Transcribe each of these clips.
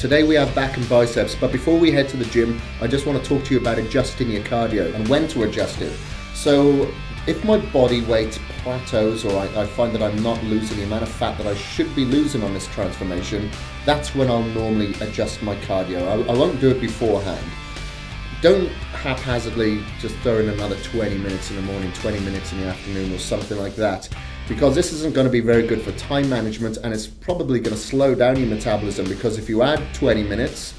Today we have back and biceps, but before we head to the gym, I just want to talk to you about adjusting your cardio and when to adjust it. So if my body weight plateaus or I find that I'm not losing the amount of fat that I should be losing on this transformation, that's when I'll normally adjust my cardio. I won't do it beforehand. Don't haphazardly just throw in another 20 minutes in the morning, 20 minutes in the afternoon or something like that, because this isn't going to be very good for time management, and it's probably going to slow down your metabolism, because if you add 20 minutes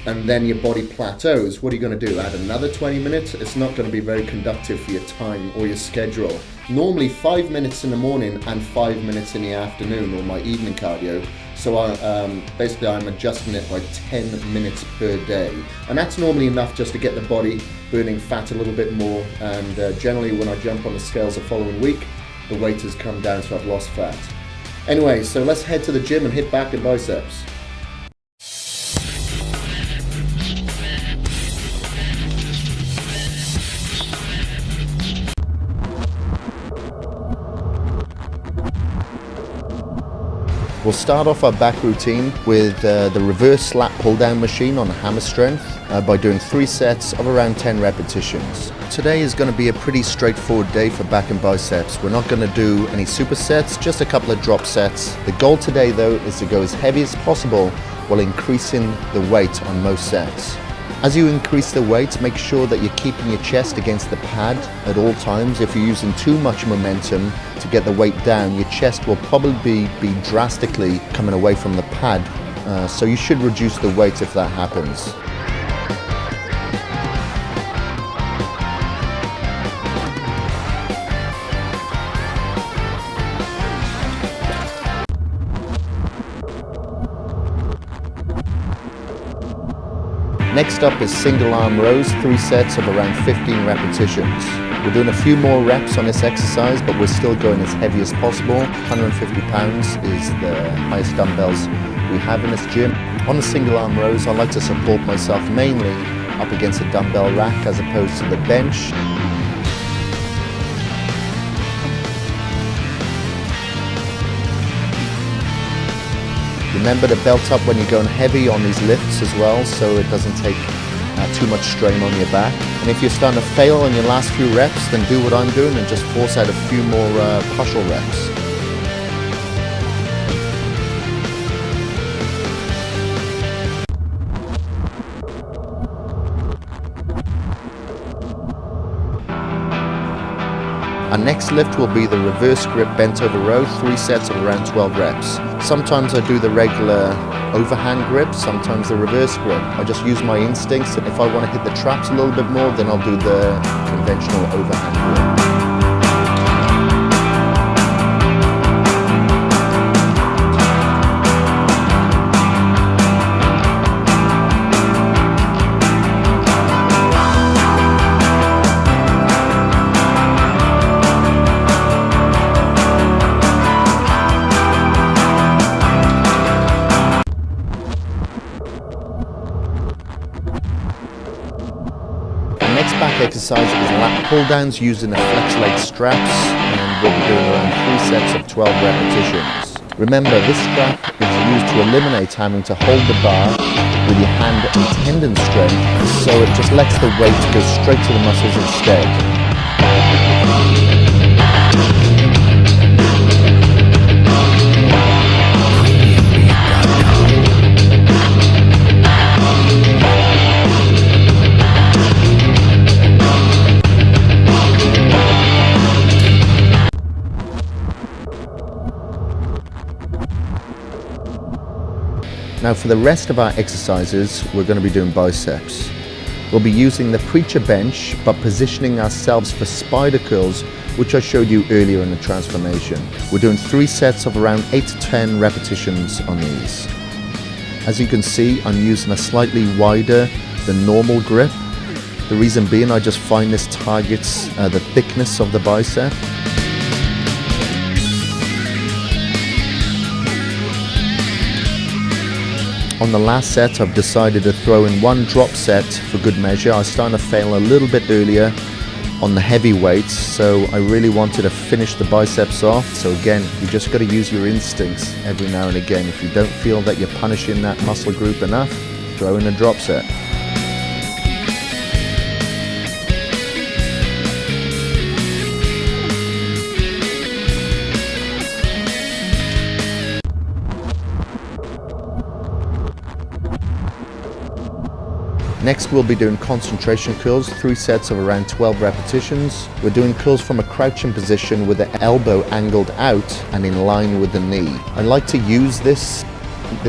and then your body plateaus, what are you going to do? Add another 20 minutes? It's not going to be very conductive for your time or your schedule. Normally 5 minutes in the morning and 5 minutes in the afternoon, or my evening cardio. So basically I'm adjusting it by 10 minutes per day. And that's normally enough just to get the body burning fat a little bit more. And generally when I jump on the scales the following week, the weight has come down, so I've lost fat. Anyway, so let's head to the gym and hit back and biceps. We'll start off our back routine with the reverse lat pull down machine on hammer strength by doing 3 sets of around 10 repetitions. Today is going to be a pretty straightforward day for back and biceps. We're not going to do any supersets, just a couple of drop sets. The goal today though is to go as heavy as possible while increasing the weight on most sets. As you increase the weight, make sure that you're keeping your chest against the pad at all times. If you're using too much momentum to get the weight down, your chest will probably be drastically coming away from the pad. So you should reduce the weight if that happens. Next up is single arm rows, 3 sets of around 15 repetitions. We're doing a few more reps on this exercise, but we're still going as heavy as possible. 150 pounds is the highest dumbbells we have in this gym. On the single arm rows, I like to support myself mainly up against a dumbbell rack as opposed to the bench. Remember to belt up when you're going heavy on these lifts as well, so it doesn't take too much strain on your back. And if you're starting to fail on your last few reps, then do what I'm doing and just force out a few more partial reps. Our next lift will be the reverse grip bent over row, 3 sets of around 12 reps. Sometimes I do the regular overhand grip, sometimes the reverse grip. I just use my instincts, and if I want to hit the traps a little bit more, then I'll do the conventional overhand grip. Back exercise is lat pull downs using the flex leg straps, and we'll be doing around 3 sets of 12 repetitions. Remember, this strap is used to eliminate having to hold the bar with your hand and tendon strength, so it just lets the weight go straight to the muscles instead. Now for the rest of our exercises, we're going to be doing biceps. We'll be using the preacher bench, but positioning ourselves for spider curls, which I showed you earlier in the transformation. We're doing 3 sets of around 8 to 10 repetitions on these. As you can see, I'm using a slightly wider than normal grip. The reason being, I just find this targets the thickness of the bicep. On the last set, I've decided to throw in 1 drop set for good measure. I was starting to fail a little bit earlier, on the heavy weights, so I really wanted to finish the biceps off. So again, you just got to use your instincts every now and again. If you don't feel that you're punishing that muscle group enough, throw in a drop set. Next we'll be doing concentration curls, 3 sets of around 12 repetitions. We're doing curls from a crouching position with the elbow angled out and in line with the knee. I like to use this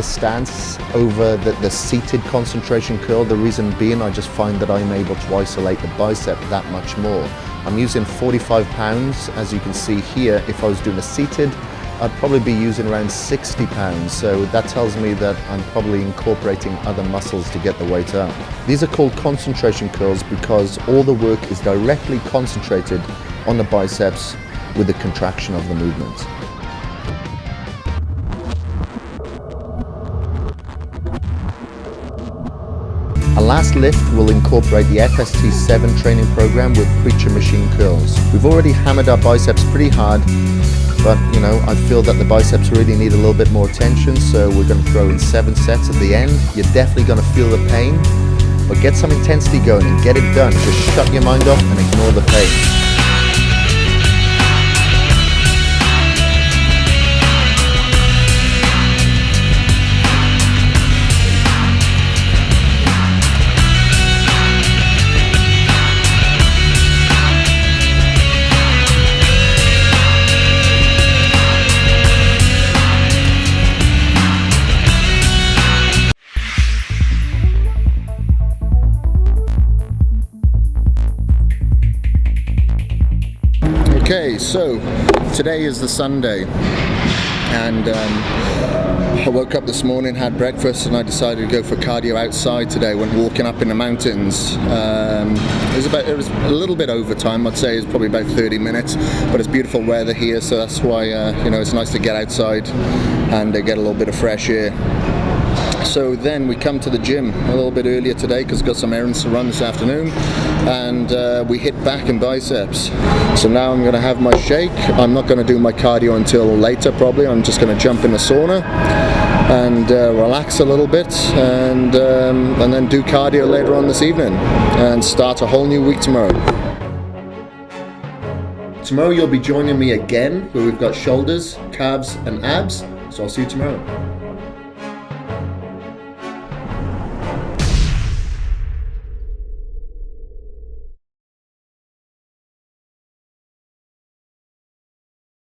stance over the seated concentration curl. The reason being, I just find that I'm able to isolate the bicep that much more. I'm using 45 pounds, as you can see here. If I was doing a seated, I'd probably be using around 60 pounds, so that tells me that I'm probably incorporating other muscles to get the weight up. These are called concentration curls because all the work is directly concentrated on the biceps with the contraction of the movement. Our last lift will incorporate the FST7 training program with preacher machine curls. We've already hammered our biceps pretty hard, but you know, I feel that the biceps really need a little bit more attention, so we're going to throw in 7 sets at the end. You're definitely going to feel the pain, but get some intensity going and get it done. Just shut your mind off and ignore the pain. Okay, so today is the Sunday, and I woke up this morning, had breakfast, and I decided to go for cardio outside today. Went walking up in the mountains. It was a little bit over time, I'd say. It's probably about 30 minutes, but it's beautiful weather here, so that's why you know, it's nice to get outside and get a little bit of fresh air. So then we come to the gym a little bit earlier today because I've got some errands to run this afternoon, and we hit back and biceps. So now I'm going to have my shake. I'm not going to do my cardio until later probably. I'm just going to jump in the sauna and relax a little bit, and then do cardio later on this evening and start a whole new week tomorrow. Tomorrow you'll be joining me again where we've got shoulders, calves and abs, so I'll see you tomorrow.